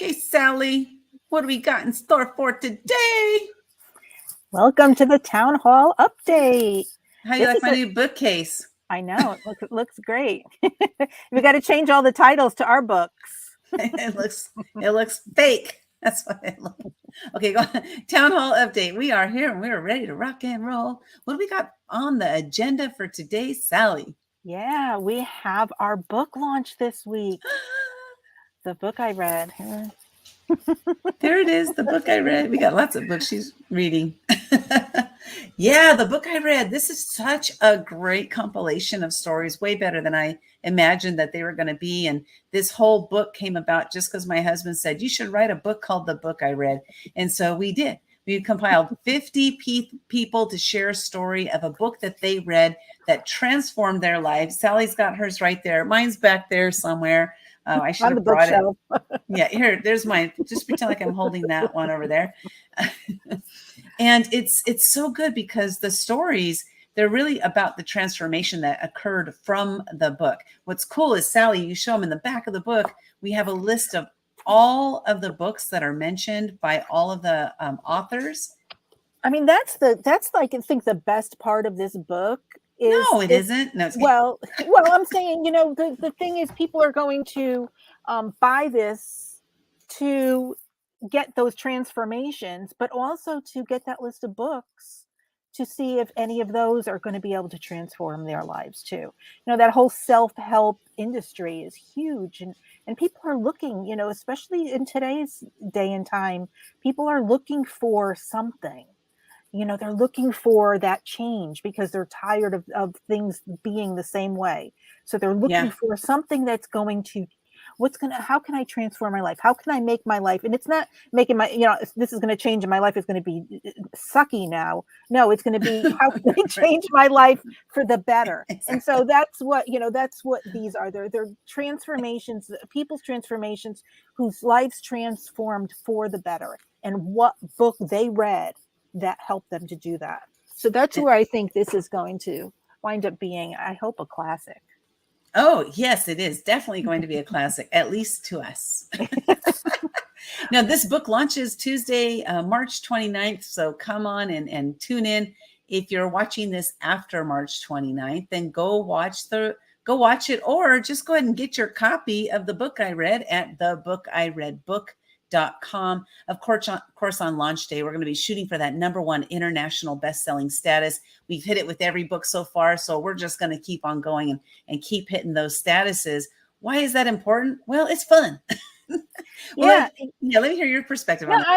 Okay, Sally, what do we got in store for today? Welcome to the Town Hall Update. How do you like my new bookcase? I know, it looks great. We got to change all the titles to our books. It looks fake. That's what it looks. Okay, go on. Town Hall Update. We are here and we are ready to rock and roll. What do we got on the agenda for today, Sally? Yeah, we have our book launch this week. The book I read. There it is, the book I read. We got lots of books she's reading. Yeah, the book I read. This is such a great compilation of stories, way better than I imagined that they were going to be. And this whole book came about just because my husband said, you should write a book called The Book I Read. And so we did. We compiled 50 people to share a story of a book that they read that transformed their lives. Sally's got hers right there. Mine's back there somewhere. I should have brought it. Yeah, there's mine. Just pretend like I'm holding that one over there. And it's so good because the stories, they're really about the transformation that occurred from the book. What's cool is, Sally, you show them in the back of the book, we have a list of all of the books that are mentioned by all of the authors. I mean, that's like, I think the best part of this book. No, it isn't. No, well, I'm saying, the thing is, people are going to buy this to get those transformations, but also to get that list of books to see if any of those are going to be able to transform their lives too. That whole self-help industry is huge, and people are looking, especially in today's day and time, people are looking for something. They're looking for that change because they're tired of things being the same way. So they're looking for something that's going to, how can I transform my life? How can I make my life? And it's not making this is going to change and my life is going to be sucky now. No, it's going to be, how can I change my life for the better? Exactly. And so that's what these are. They're transformations, people's transformations whose lives transformed for the better, and what book they read that helped them to do that. So that's where I think this is going to wind up being, I hope, a classic. Oh, yes, it is definitely going to be a classic, at least to us. Now, this book launches Tuesday, March 29th. So come on and tune in. If you're watching this after March 29th, then go watch it, or just go ahead and get your copy of the book I read at thebookireadbook.com. Of course, on launch day, we're going to be shooting for that #1 international best-selling status. We've hit it with every book so far, so we're just going to keep on going and keep hitting those statuses. Why is that important? Well, it's fun. Let me hear your perspective on that.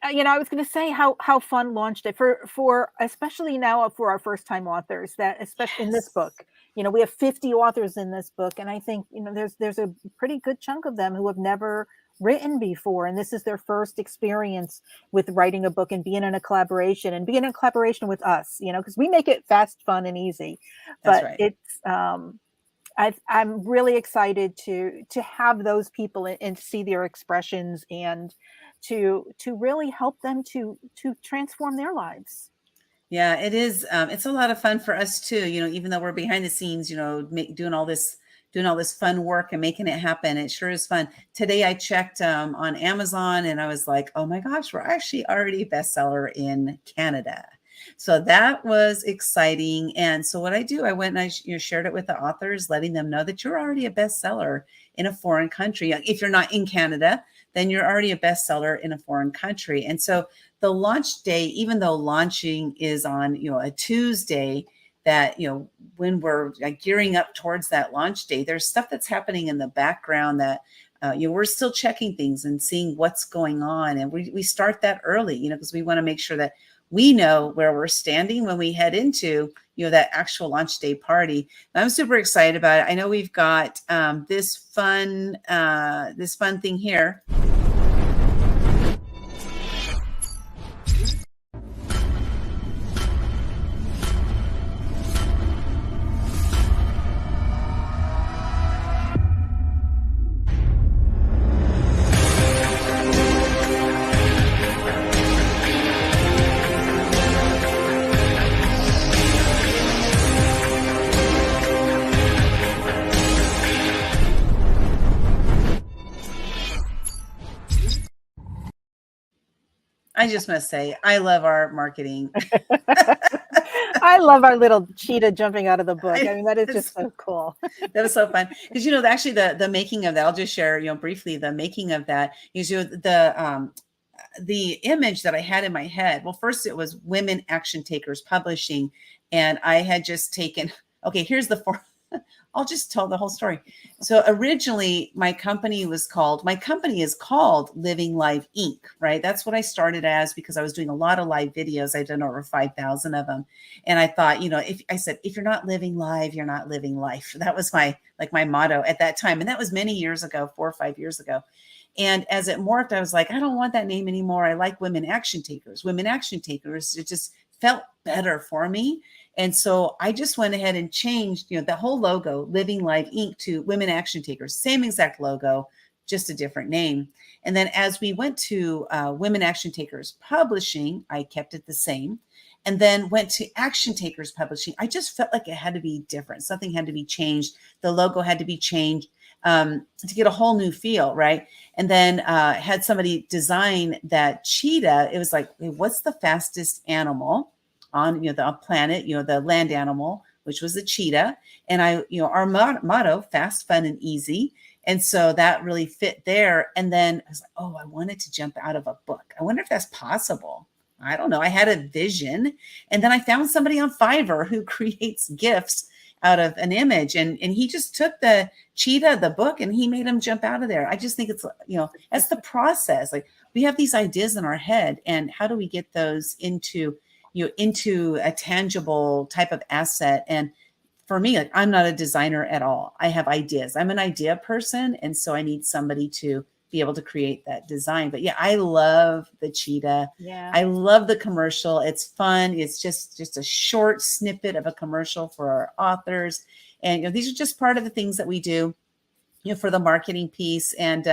I was going to say how fun launch day for especially now for our first-time authors, that especially in this book. We have 50 authors in this book, and I think there's a pretty good chunk of them who have never written before, and this is their first experience with writing a book and being in a collaboration with us, because we make it fast, fun, and easy. But it's I'm really excited to have those people and see their expressions and to really help them to transform their lives. Yeah, it is. It's a lot of fun for us too. Even though we're behind the scenes, doing all this fun work and making it happen. It sure is fun. Today I checked on Amazon and I was like, oh my gosh, we're actually already a bestseller in Canada. So that was exciting. And so what I do, I went and I shared it with the authors, letting them know that you're already a bestseller in a foreign country. If you're not in Canada, then you're already a bestseller in a foreign country. And so the launch day, even though launching is on, a Tuesday, that, when we're gearing up towards that launch day, there's stuff that's happening in the background that, we're still checking things and seeing what's going on. And we start that early, because we want to make sure that we know where we're standing when we head into, that actual launch day party. And I'm super excited about it. I know we've got this fun thing here. I just must say, I love our marketing. I love our little cheetah jumping out of the book. I I, mean, that is just it's so cool. that was so fun because actually the making of that, I'll just share briefly the making of that is the image that I had in my head. Well, first it was Women Action Takers Publishing, and I had just taken. Okay, here's the four. I'll just tell the whole story. So originally, my company is called Living Live Inc. Right? That's what I started as because I was doing a lot of live videos. I've done over 5,000 of them, and I thought, if you're not living live, you're not living life. That was my motto at that time, and that was many years ago, 4 or 5 years ago. And as it morphed, I was like, I don't want that name anymore. I like Women Action Takers. Women Action Takers. It just felt better for me. And so I just went ahead and changed, the whole logo, Living Live Inc. to Women Action Takers. Same exact logo, just a different name. And then as we went to Women Action Takers Publishing, I kept it the same. And then went to Action Takers Publishing. I just felt like it had to be different. Something had to be changed. The logo had to be changed to get a whole new feel, right? And then had somebody design that cheetah. It was like, hey, what's the fastest animal on the planet? The land animal, which was a cheetah. And our motto, fast, fun, and easy. And so that really fit there. And then I was like, oh, I wanted to jump out of a book. I wonder if that's possible. I don't know. I had a vision. And then I found somebody on Fiverr who creates GIFs out of an image. And he just took the cheetah, the book, and he made them jump out of there. I just think it's, that's the process. Like we have these ideas in our head, and how do we get those into a tangible type of asset? And for me, like, I'm not a designer at all. I have ideas. I'm an idea person. And so I need somebody to be able to create that design. But yeah, I love the cheetah. Yeah. I love the commercial. It's fun. It's just a short snippet of a commercial for our authors. And these are just part of the things that we do, for the marketing piece. And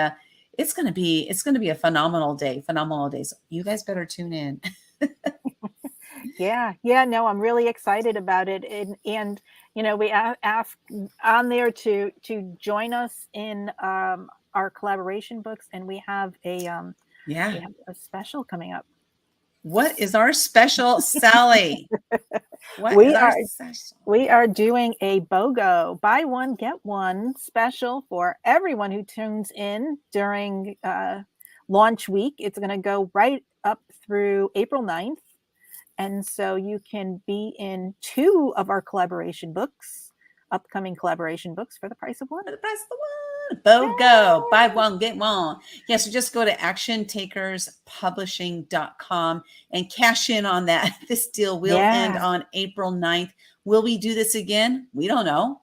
it's going to be a phenomenal day. So you guys better tune in. Yeah. No, I'm really excited about it. And we ask on there to join us in our collaboration books, and we have a special coming up. What is our special, Sally? We are doing a BOGO, buy one, get one special for everyone who tunes in during launch week. It's going to go right up through April 9th. And so you can be in 2 of our upcoming collaboration books for the price of one. BOGO, buy one, get one. Yeah, so just go to actiontakerspublishing.com and cash in on that. This deal will end on April 9th. Will we do this again? We don't know.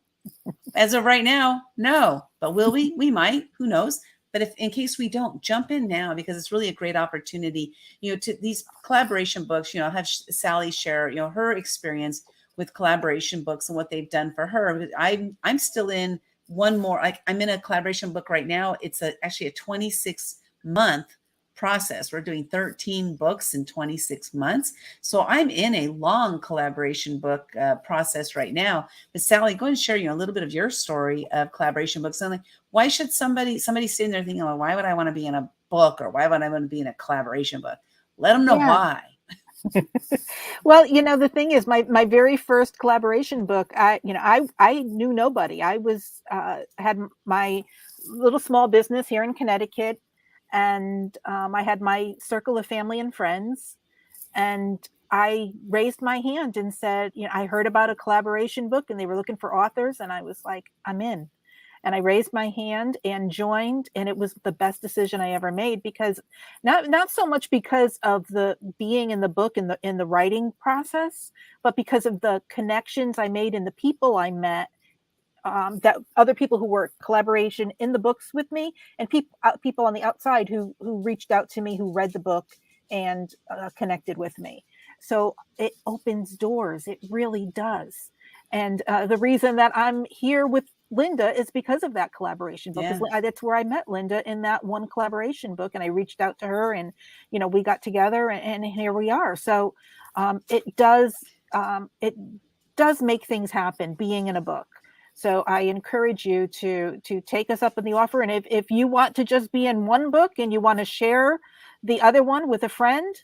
As of right now, no. But will we? We might. Who knows? But in case we don't, jump in now, because it's really a great opportunity, to these collaboration books. I'll have Sally share, her experience with collaboration books and what they've done for her. I'm still in one more. I'm in a collaboration book right now. It's actually a 26-month process. We're doing 13 books in 26 months. So I'm in a long collaboration book process right now. But Sally, go and share a little bit of your story of collaboration books. And why should somebody sitting there thinking, oh, why would I want to be in a book, or why would I want to be in a collaboration book? Let them know why. Well, the thing is, my very first collaboration book, I knew nobody. I had my little small business here in Connecticut, and I had my circle of family and friends, and I raised my hand and said, I heard about a collaboration book and they were looking for authors, and I was like, I'm in. And I raised my hand and joined, and it was the best decision I ever made, because not so much because of the being in the book in the writing process, but because of the connections I made and the people I met, that other people who were collaboration in the books with me, and people on the outside who reached out to me, who read the book and connected with me. So it opens doors. It really does. And the reason that I'm here with Linda is because of that collaboration book. Yeah. That's where I met Linda, in that one collaboration book, and I reached out to her, and we got together, and here we are. So it does make things happen, being in a book. So I encourage you to take us up on the offer, and if you want to just be in one book and you want to share the other one with a friend,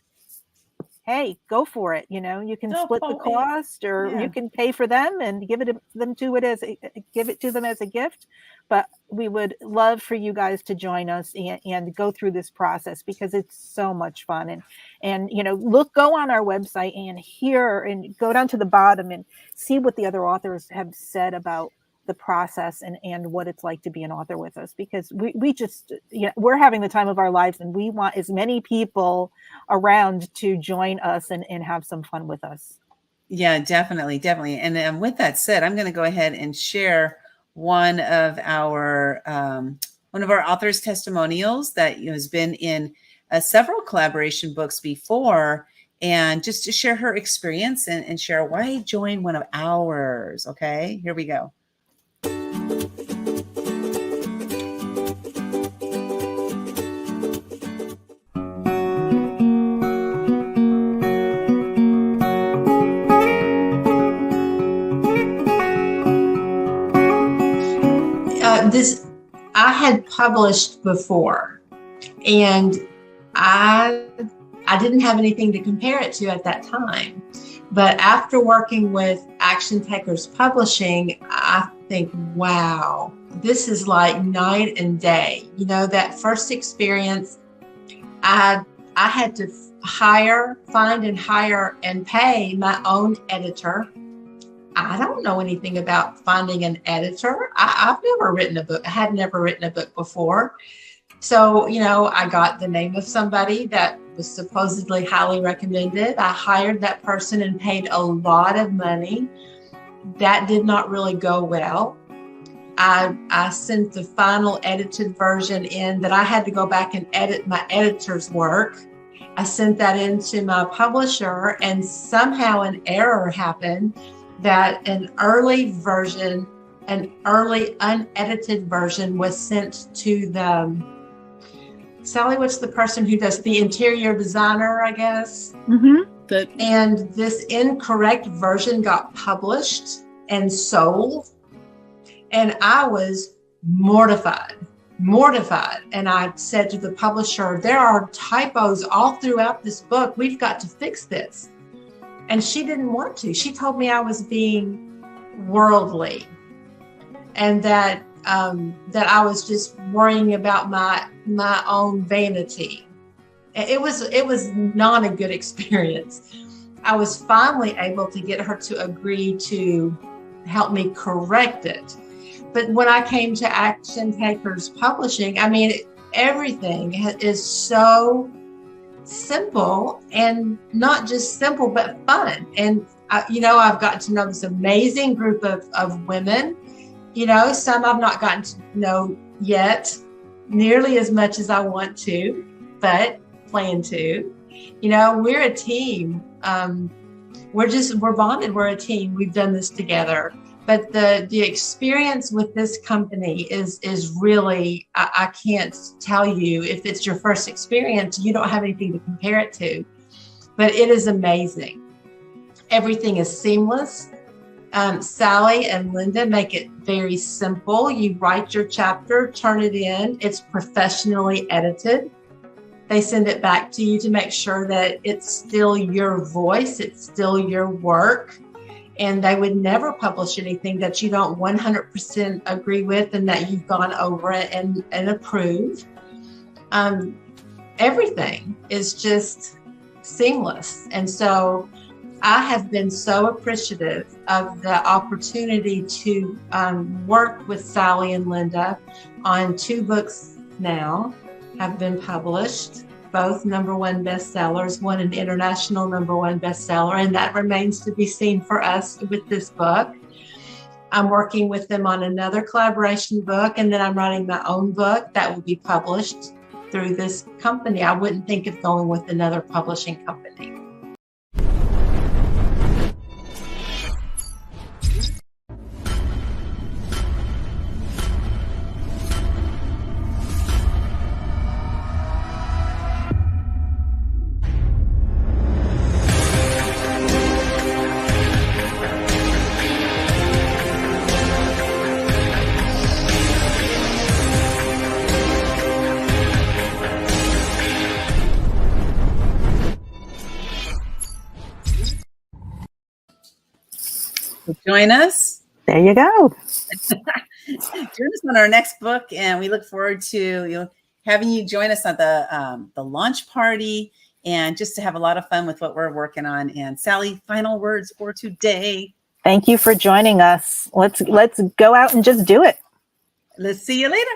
hey, go for it. You can Oh, split the cost, or yeah. you can pay for them and give it to them as a gift. But we would love for you guys to join us and go through this process, because it's so much fun. And go on our website and hear, and go down to the bottom and see what the other authors have said about the process and what it's like to be an author with us, because we just, we're having the time of our lives, and we want as many people around to join us and have some fun with us. Yeah, definitely. And with that said, I'm going to go ahead and share one of our authors' testimonials that has been in several collaboration books before, and just to share her experience and share why join one of ours. Okay, here we go. I had published before, and I didn't have anything to compare it to at that time. But after working with Action Takers Publishing, I think, wow, this is like night and day. That first experience, I had to find and hire and pay my own editor. I don't know anything about finding an editor. I've never written a book. I had never written a book before. So, I got the name of somebody that was supposedly highly recommended. I hired that person and paid a lot of money. That did not really go well. I sent the final edited version in that I had to go back and edit my editor's work. I sent that in to my publisher, and somehow an error happened that an early unedited version was sent to Sally, what's the person who does the interior designer, I guess? Mm-hmm. And this incorrect version got published and sold. And I was mortified. And I said to the publisher, there are typos all throughout this book. We've got to fix this. And she didn't want to. She told me I was being worldly, and that I was just worrying about my own vanity. It was not a good experience. I was finally able to get her to agree to help me correct it. But when I came to Action Takers Publishing, everything is so simple, and not just simple, but fun. And I've gotten to know this amazing group of women. Some I've not gotten to know yet nearly as much as I want to, but plan to. We're a team. We're bonded. We're a team. We've done this together. But the experience with this company is really, I can't tell you. If it's your first experience, you don't have anything to compare it to, but it is amazing. Everything is seamless. Sally and Linda make it very simple. You write your chapter, turn it in. It's professionally edited. They send it back to you to make sure that it's still your voice, it's still your work. And they would never publish anything that you don't 100% agree with and that you've gone over it and approved. Everything is just seamless. And so I have been so appreciative of the opportunity to work with Sally and Linda on 2 books now have been published. Both #1 bestsellers, one an international #1 bestseller, and that remains to be seen for us with this book. I'm working with them on another collaboration book, and then I'm writing my own book that will be published through this company. I wouldn't think of going with another publishing company. join us. There you go. Join us on our next book, and we look forward to having you join us at the launch party, and just to have a lot of fun with what we're working on. And Sally, final words for today. Thank you for joining us. Let's go out and just do it. Let's see you later.